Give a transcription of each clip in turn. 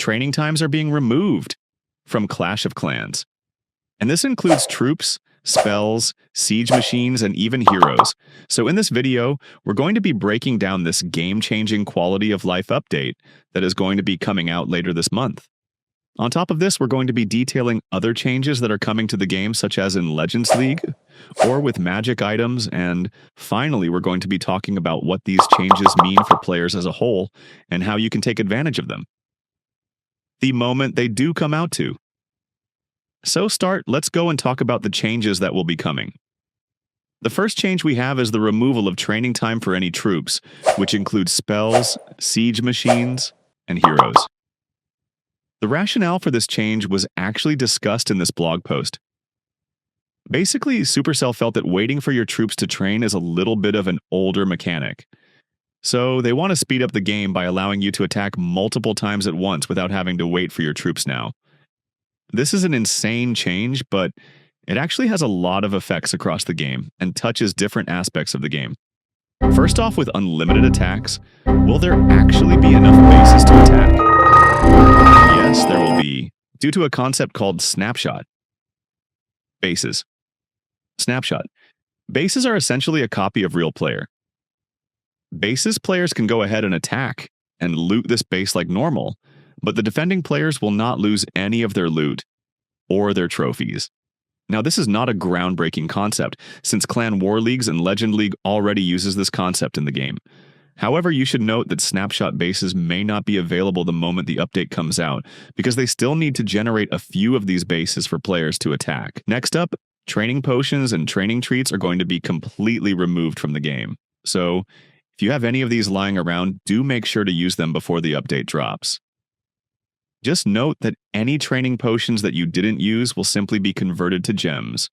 training times are being removed from Clash of Clans. And this includes troops, spells, siege machines, and even heroes. So in this video, we're going to be breaking down this game-changing quality of life update that is going to be coming out later this month. On top of this, we're going to be detailing other changes that are coming to the game, such as in Legends League, or with magic items, and finally, we're going to be talking about what these changes mean for players as a whole, and how you can take advantage of them the moment they do come out to. So let's go and talk about the changes that will be coming. The first change we have is the removal of training time for any troops, which includes spells, siege machines, and heroes. The rationale for this change was actually discussed in this blog post. Basically, Supercell felt that waiting for your troops to train is a little bit of an older mechanic. So they want to speed up the game by allowing you to attack multiple times at once without having to wait for your troops now. This is an insane change, but it actually has a lot of effects across the game and touches different aspects of the game. First off, with unlimited attacks, will there actually be enough bases to attack? Yes, there will be, due to a concept called snapshot. Bases. Snapshot. Bases are essentially a copy of real player. Bases players can go ahead and attack and loot this base like normal, but the defending players will not lose any of their loot or their trophies. Now, this is not a groundbreaking concept, since Clan War Leagues and Legend League already uses this concept in the game. However, you should note that snapshot bases may not be available the moment the update comes out, because they still need to generate a few of these bases for players to attack. Next up, training potions and training treats are going to be completely removed from the game. So, if you have any of these lying around, do make sure to use them before the update drops. Just note that any training potions that you didn't use will simply be converted to gems.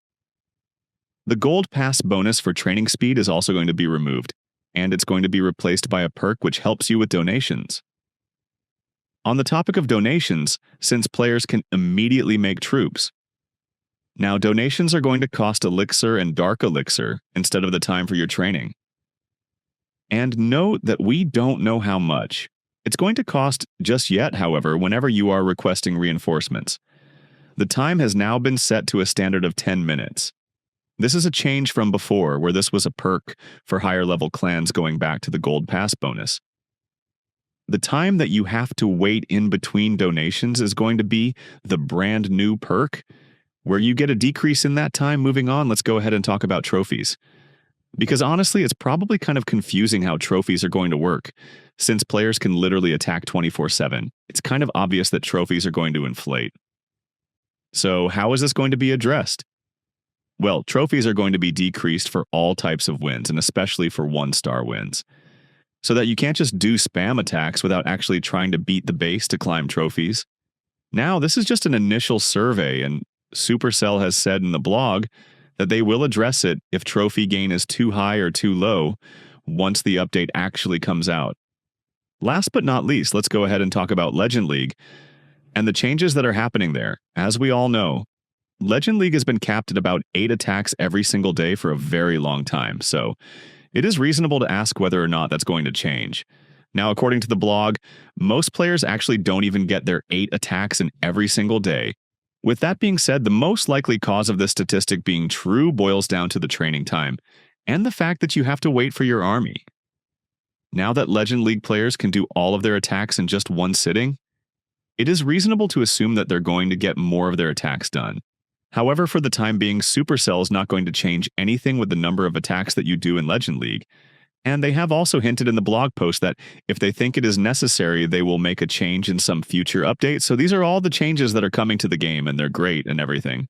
The Gold Pass bonus for training speed is also going to be removed, and it's going to be replaced by a perk which helps you with donations. On the topic of donations, since players can immediately make troops, now donations are going to cost Elixir and Dark Elixir instead of the time for your training. And note that we don't know how much. It's going to cost just yet, however, whenever you are requesting reinforcements. The time has now been set to a standard of 10 minutes. This is a change from before, where this was a perk for higher-level clans going back to the Gold Pass bonus. The time that you have to wait in between donations is going to be the brand new perk, where you get a decrease in that time. Moving on, let's go ahead and talk about trophies. Because honestly, it's probably kind of confusing how trophies are going to work, since players can literally attack 24/7. It's kind of obvious that trophies are going to inflate. So how is this going to be addressed? Well, trophies are going to be decreased for all types of wins, and especially for 1-star wins, so that you can't just do spam attacks without actually trying to beat the base to climb trophies. Now, this is just an initial survey, and Supercell has said in the blog that they will address it if trophy gain is too high or too low once the update actually comes out. Last but not least, let's go ahead and talk about Legend League and the changes that are happening there. As we all know, Legend League has been capped at about 8 attacks every single day for a very long time, so it is reasonable to ask whether or not that's going to change. Now, according to the blog, most players actually don't even get their 8 attacks in every single day. With that being said, the most likely cause of this statistic being true boils down to the training time, and the fact that you have to wait for your army. Now that Legend League players can do all of their attacks in just one sitting, it is reasonable to assume that they're going to get more of their attacks done. However, for the time being, Supercell is not going to change anything with the number of attacks that you do in Legend League, and they have also hinted in the blog post that if they think it is necessary, they will make a change in some future update. So these are all the changes that are coming to the game, and they're great and everything.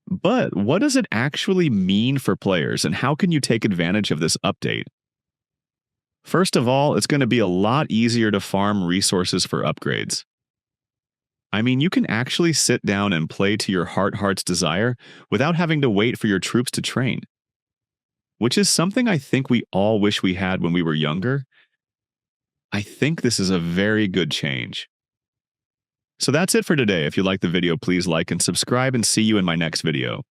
But what does it actually mean for players, and how can you take advantage of this update? First of all, it's going to be a lot easier to farm resources for upgrades. I mean, you can actually sit down and play to your heart's desire without having to wait for your troops to train, which is something I think we all wish we had when we were younger. I think this is a very good change. So that's it for today. If you liked the video, please like and subscribe, and see you in my next video.